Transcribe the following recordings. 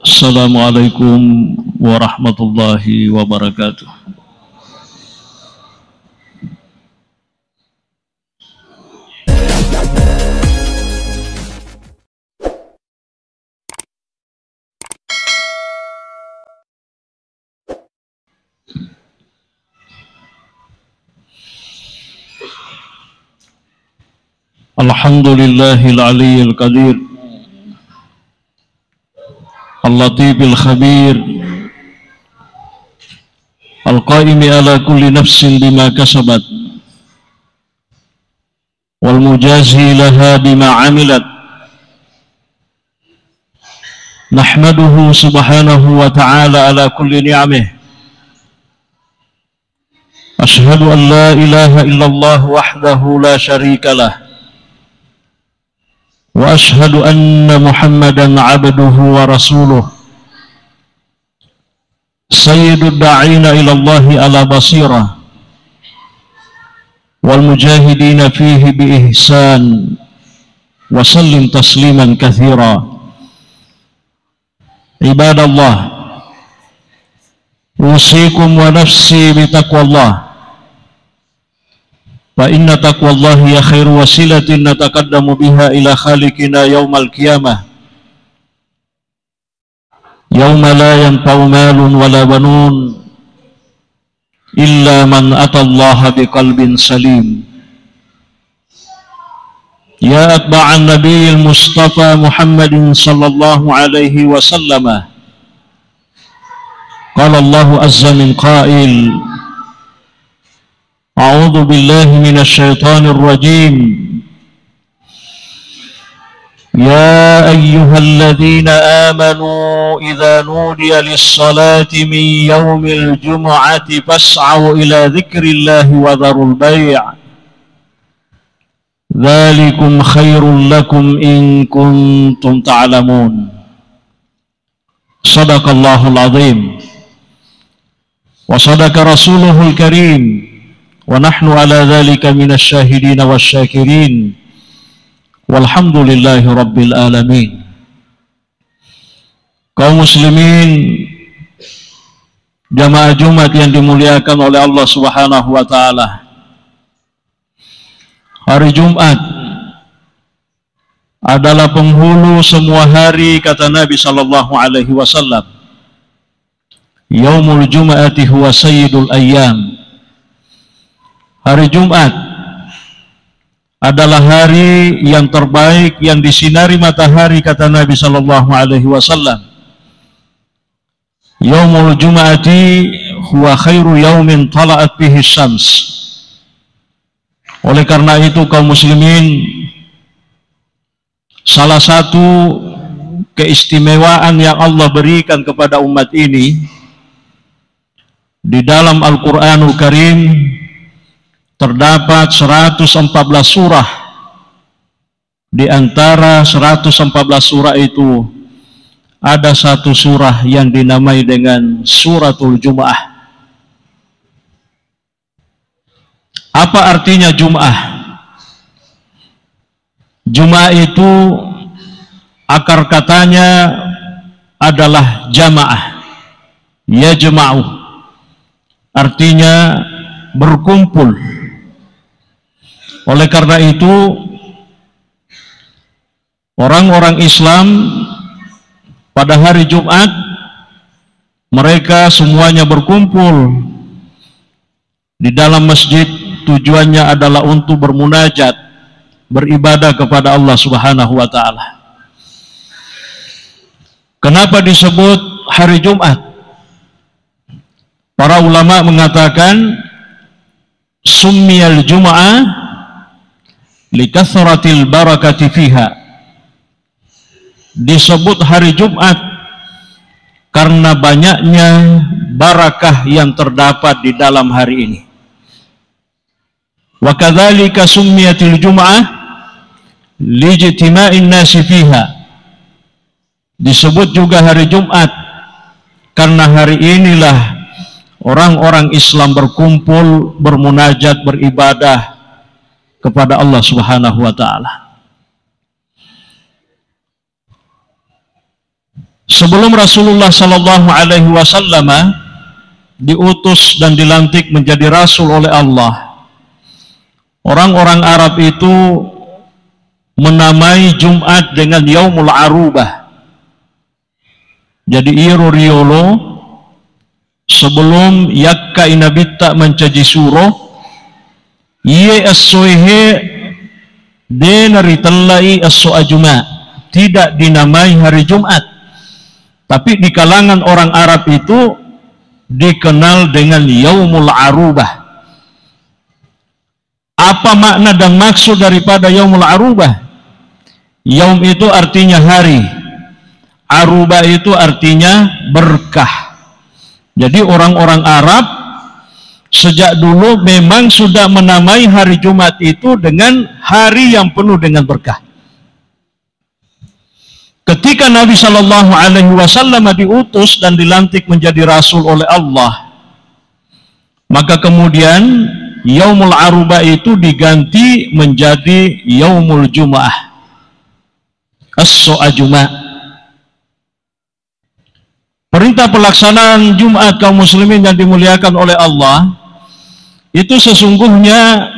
Assalamualaikum warahmatullahi wabarakatuh. Alhamdulillahil aliyyil qadir, al-latifil khabir, al-qaimi ala kulli nafsin bima kasabat, wal mujazi laha bima amilat. Nahmaduhu subhanahu wa ta'ala ala kulli ni'amih. Ashhadu an la ilaha illallah wahdahu la sharika lah, wa ashhadu anna Muhammadan abduhu wa rasuluh, sayyidud da'ina ila Allahi ala basirah, wal mujahidina fihi bi ihsan, wa sallim tasliman kathira. Ibadallah, usikum wa nafsi bi taqwallah, fa inna taqwallahi ya khairu wasilatin nataqaddamu biha ila khaliqina yaumal qiyamah, yauma la yanfa'u malun wala banun illa man atallaha biqalbin salim. Ya atba'an nabiyil mustafa Muhammadin sallallahu alaihi wasallam, qala Allahu azza min qail, a'udzu billahi minasy syaithanir rajim. Ya ayyuhalladzina amanu idza nudiya lis-salati min yaumil jumu'ati fas'au ila dzikrillahi wa dzarul bai'. Dzalikum khairul lakum in kuntum ta'lamun. Shadaqallahul azim wa shadaqa rasuluhul karim. Wa nahnu ala dhalika minasy syahidin wasyakirin, walhamdulillahi rabbil alamin. Kaum muslimin, jamaah Jumat yang dimuliakan oleh Allah Subhanahu wa taala. Hari Jumat adalah penghulu semua hari, kata Nabi sallallahu alaihi wasallam. Yaumul Jum'ati huwa sayyidul ayyam. Hari Jumat adalah hari yang terbaik yang disinari matahari, kata Nabi sallallahu alaihi wasallam. Yaumul Jum'ati huwa khairu yaumin tala'at bihi syams. Oleh karena itu kaum muslimin, salah satu keistimewaan yang Allah berikan kepada umat ini di dalam Al-Qur'anul Karim terdapat 114 surah. Di antara 114 surah itu ada satu surah yang dinamai dengan Suratul Jum'ah. Apa artinya Jum'ah? Jum'ah itu akar katanya adalah jama'ah, yajma'u, artinya berkumpul. Oleh karena itu, orang-orang Islam pada hari Jumat mereka semuanya berkumpul di dalam masjid. Tujuannya adalah untuk bermunajat, beribadah kepada Allah Subhanahu wa taala. Kenapa disebut hari Jumat? Para ulama mengatakan summiyal Jum'ah likathratil barakati fiha. Disebut hari Jumat karena banyaknya barakah yang terdapat di dalam hari ini. Wa kadzalika summiyatil Jum'ah lijtima'in nasi fiha. Disebut juga hari Jumat karena hari inilah orang-orang Islam berkumpul, bermunajat, beribadah kepada Allah Subhanahu wa taala. Sebelum Rasulullah Sallallahu Alaihi Wasallam diutus dan dilantik menjadi Rasul oleh Allah, orang-orang Arab itu menamai Jumat dengan Yaumul Arubah. Jadi iro riolo sebelum yakka inabita mencaji suruh ye as-soehe denari telai as-soajuma, tidak dinamai hari Jumat, tapi di kalangan orang Arab itu dikenal dengan Yaumul Arubah. Apa makna dan maksud daripada Yaumul Arubah? Yaum itu artinya hari, Arubah itu artinya berkah. Jadi orang-orang Arab sejak dulu memang sudah menamai hari Jumat itu dengan hari yang penuh dengan berkah. Ketika Nabi Shallallahu Alaihi Wasallam diutus dan dilantik menjadi Rasul oleh Allah, maka kemudian Yaumul Arubah itu diganti menjadi Yaumul Jum'ah, as-so'ajuma. Perintah pelaksanaan Jumat kaum muslimin yang dimuliakan oleh Allah itu sesungguhnya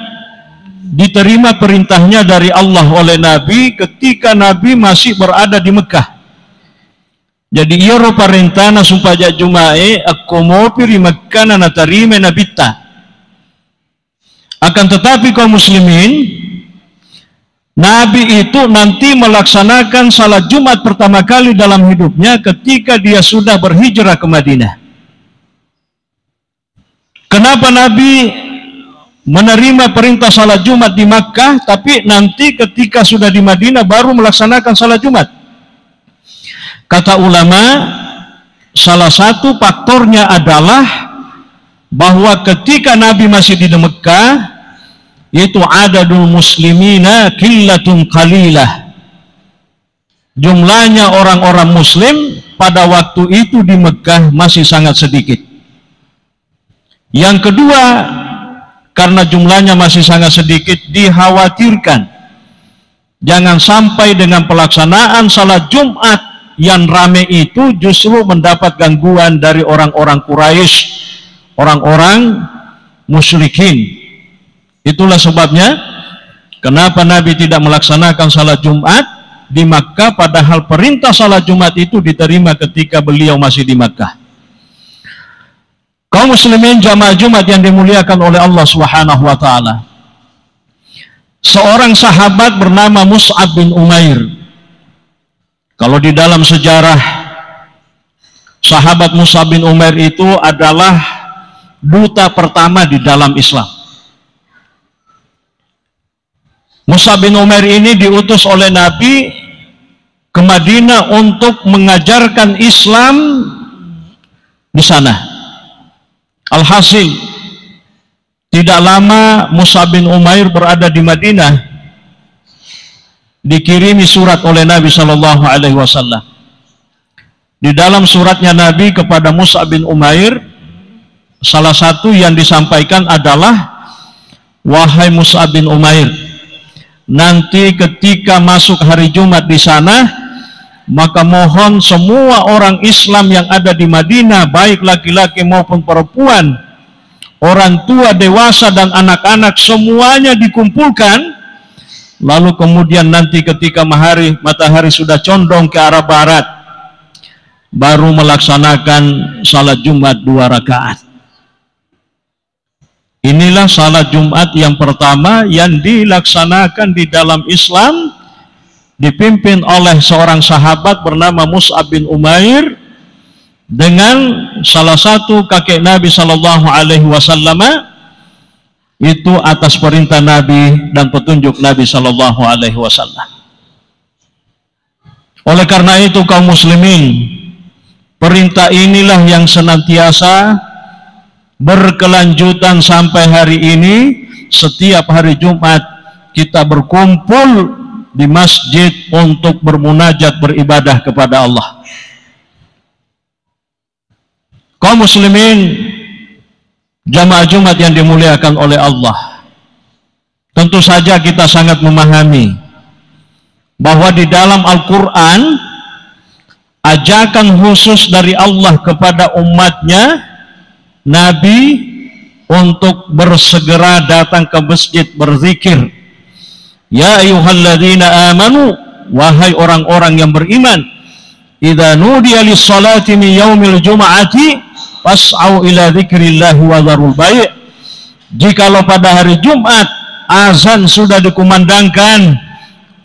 diterima perintahnya dari Allah oleh Nabi ketika Nabi masih berada di Mekah. Jadi iro parentana supaya Jumae akomo piri Mekah na tarime nabita. Akan tetapi kaum muslimin, Nabi itu nanti melaksanakan salat Jumat pertama kali dalam hidupnya ketika dia sudah berhijrah ke Madinah. Kenapa Nabi menerima perintah salat Jumat di Makkah, tapi nanti ketika sudah di Madinah baru melaksanakan salat Jumat? Kata ulama, salah satu faktornya adalah bahwa ketika Nabi masih di Mekah, itu adadul muslimina qillatun qalilah. Jumlahnya orang-orang muslim pada waktu itu di Mekah masih sangat sedikit. Yang kedua, karena jumlahnya masih sangat sedikit, dikhawatirkan jangan sampai dengan pelaksanaan salat Jumat yang rame itu justru mendapat gangguan dari orang-orang Quraisy, orang-orang musyrikin. Itulah sebabnya kenapa Nabi tidak melaksanakan salat Jumat di Makkah, padahal perintah salat Jumat itu diterima ketika beliau masih di Makkah. Kaum muslimin jamaah Jumat yang dimuliakan oleh Allah Subhanahu wa taala. Seorang sahabat bernama Mus'ab bin Umair. Kalau di dalam sejarah, sahabat Mus'ab bin Umair itu adalah duta pertama di dalam Islam. Mus'ab bin Umair ini diutus oleh Nabi ke Madinah untuk mengajarkan Islam di sana. Alhasil, tidak lama Mus'ab bin Umair berada di Madinah, dikirimi surat oleh Nabi Shallallahu Alaihi Wasallam. Di dalam suratnya Nabi kepada Mus'ab bin Umair, salah satu yang disampaikan adalah, wahai Mus'ab bin Umair, nanti ketika masuk hari Jumat di sana, maka mohon semua orang Islam yang ada di Madinah, baik laki-laki maupun perempuan, orang tua, dewasa dan anak-anak, semuanya dikumpulkan. Lalu kemudian nanti ketika matahari sudah condong ke arah barat, baru melaksanakan salat Jumat 2 rakaat. Inilah salat Jumat yang pertama yang dilaksanakan di dalam Islam, dipimpin oleh seorang sahabat bernama Mus'ab bin Umair dengan salah satu kakek Nabi Shallallahu Alaihi Wasallam, itu atas perintah Nabi dan petunjuk Nabi Shallallahu Alaihi Wasallam. Oleh karena itu kaum muslimin, perintah inilah yang senantiasa berkelanjutan sampai hari ini. Setiap hari Jumat kita berkumpul di masjid untuk bermunajat, beribadah kepada Allah. Kaum muslimin jamaah Jumat yang dimuliakan oleh Allah, tentu saja kita sangat memahami bahwa di dalam Al-Quran ajakan khusus dari Allah kepada umatnya, Nabi, untuk bersegera datang ke masjid berzikir. Ya ayyuhalladzina amanu, wahai orang-orang yang beriman, idza nudiya lis-salati min yaumil jum'ati fas'au ila dzikrillahi wa dzarul bai'. Jikalau pada hari Jumat azan sudah dikumandangkan,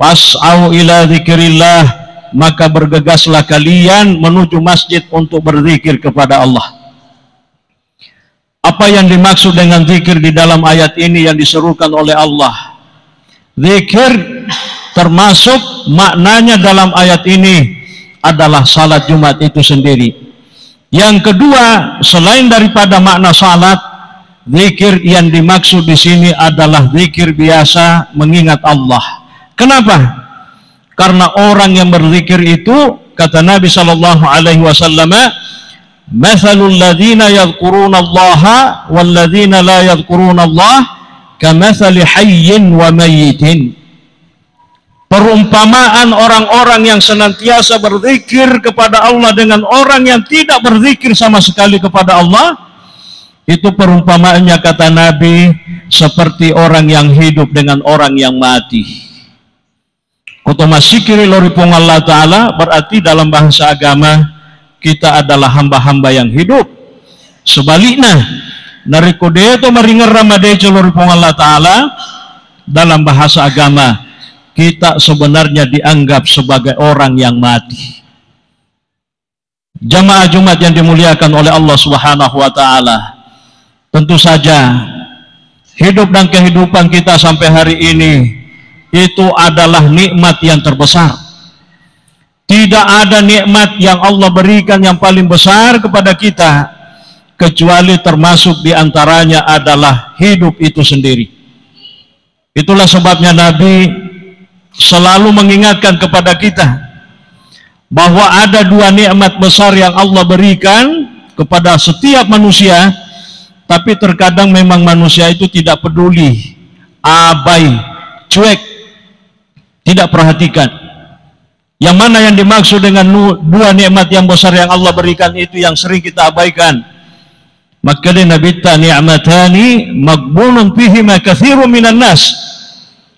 fas'au ila dzikrillah, maka bergegaslah kalian menuju masjid untuk berzikir kepada Allah. Apa yang dimaksud dengan zikir di dalam ayat ini yang diserukan oleh Allah? Zikir termasuk maknanya dalam ayat ini adalah salat Jumat itu sendiri. Yang kedua, selain daripada makna salat, zikir yang dimaksud di sini adalah zikir biasa mengingat Allah. Kenapa? Karena orang yang berzikir itu, kata Nabi SAW, mathalul ladzina yadhkuruna Allaha wal ladzina la yadhkuruna Allah kamathali hayyin wa mayyitin. Perumpamaan orang-orang yang senantiasa berzikir kepada Allah dengan orang yang tidak berzikir sama sekali kepada Allah, itu perumpamaannya, kata Nabi, seperti orang yang hidup dengan orang yang mati. Kutuma sikiri loripung Allah Ta'ala berarti dalam bahasa agama kita adalah hamba-hamba yang hidup. Sebaliknya, narikode itu meringar ramadejo loripung Allah Ta'ala, dalam bahasa agama kita sebenarnya dianggap sebagai orang yang mati. Jamaah Jumat yang dimuliakan oleh Allah Subhanahu wa Ta'ala, tentu saja hidup dan kehidupan kita sampai hari ini itu adalah nikmat yang terbesar. Tidak ada nikmat yang Allah berikan yang paling besar kepada kita kecuali termasuk diantaranya adalah hidup itu sendiri. Itulah sebabnya Nabi selalu mengingatkan kepada kita bahwa ada dua nikmat besar yang Allah berikan kepada setiap manusia, tapi terkadang memang manusia itu tidak peduli, abai, cuek, tidak perhatikan. Yang mana yang dimaksud dengan dua nikmat yang besar yang Allah berikan itu yang sering kita abaikan. Maka nabita ni'matani maghbunun fihima katsirun minan nas.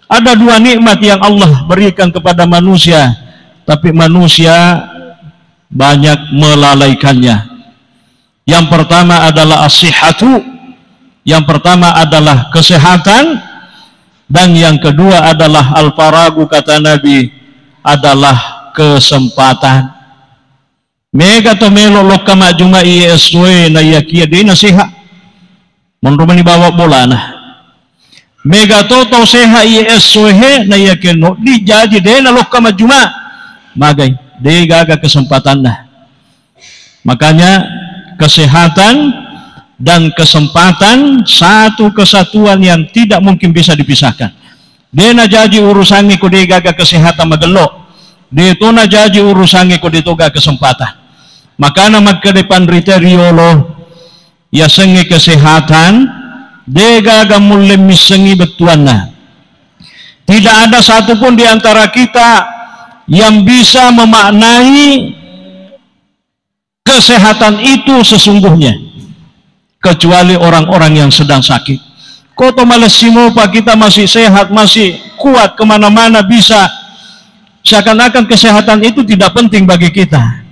Ada dua nikmat yang Allah berikan kepada manusia, tapi manusia banyak melalaikannya. Yang pertama adalah as-sihhatu, yang pertama adalah kesehatan, dan yang kedua adalah al-faragu, kata Nabi, adalah kesempatan. Mega to melo lokama juma ISW na yakia di nasiha. Menrumani bawa bola na. Mega to seha ISW na yakia no di jadi de na lokama juma. Magay, de gaga kesempatan na. Makanya kesehatan dan kesempatan satu kesatuan yang tidak mungkin bisa dipisahkan. Dia na jadi urusannya ko di gaga kesehatan magelo. Dia itu na jadi urusannya ko dito gaga kesempatan. Maka na magkadepan kriteriolo ya sengi kesehatan, dia gaga mulim misengi betuan na. Tidak ada satupun di antara kita yang bisa memaknai kesehatan itu sesungguhnya kecuali orang-orang yang sedang sakit. Koto malesimo pa kita masih sehat, masih kuat kemana-mana bisa. Seakan-akan kesehatan itu tidak penting bagi kita.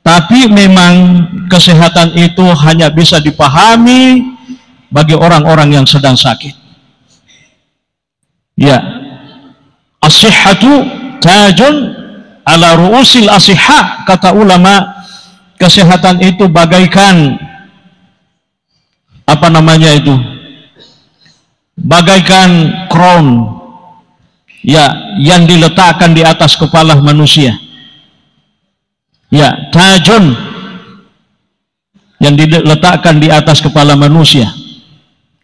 Tapi memang kesehatan itu hanya bisa dipahami bagi orang-orang yang sedang sakit. Ya, as-sihhatu tajun ala ru'usil asihha, kata ulama. Kesehatan itu bagaikan apa namanya itu? Bagaikan crown, ya, yang diletakkan di atas kepala manusia. Ya, tajun yang diletakkan di atas kepala manusia,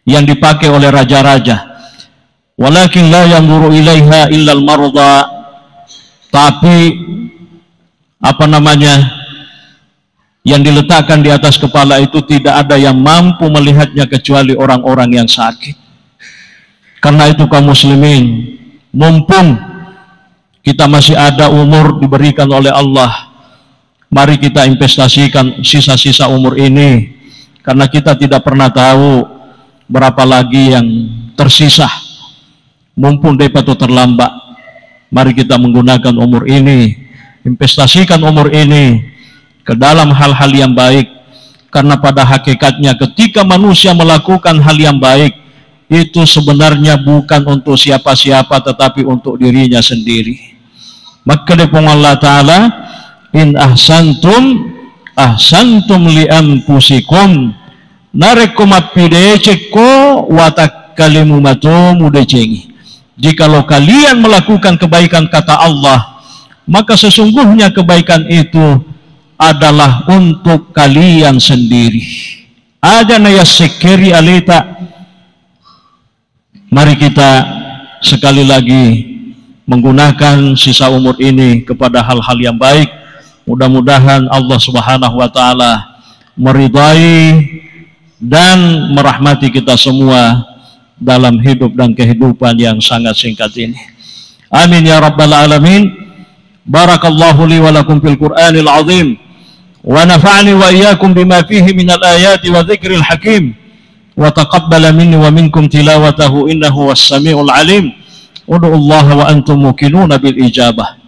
yang dipakai oleh raja-raja. Walakin la yanzuru ilaiha illal marda. Tapi apa namanya, yang diletakkan di atas kepala itu tidak ada yang mampu melihatnya kecuali orang-orang yang sakit. Karena itu kaum muslimin, mumpung kita masih ada umur diberikan oleh Allah Mari kita investasikan sisa-sisa umur ini, karena kita tidak pernah tahu berapa lagi yang tersisa. Mumpung dapat terlambat, mari kita menggunakan umur ini, investasikan umur ini ke dalam hal-hal yang baik. Karena pada hakikatnya ketika manusia melakukan hal yang baik, itu sebenarnya bukan untuk siapa-siapa, tetapi untuk dirinya sendiri. Maka dipun Allah Ta'ala, in ahsantum ahsantum li anfusikum narekum apideceko watakalimu matomu decengi. Jikalau kalian melakukan kebaikan, kata Allah, maka sesungguhnya kebaikan itu adalah untuk kalian sendiri. Ada naya sekeri alita. Mari kita sekali lagi menggunakan sisa umur ini kepada hal-hal yang baik. Mudah-mudahan Allah Subhanahu wa Ta'ala meridai dan merahmati kita semua dalam hidup dan kehidupan yang sangat singkat ini. Amin ya rabbal alamin. Barakallahu li wa lakum fil Qur'anil azim wa nafa'ani wa iyyakum bima fihi minal ayati wa dzikril hakim wa taqabbala minni wa minkum tilawatahu innahu was samiul alim. Ud'ullaha wa antum muqinuna bil ijabah.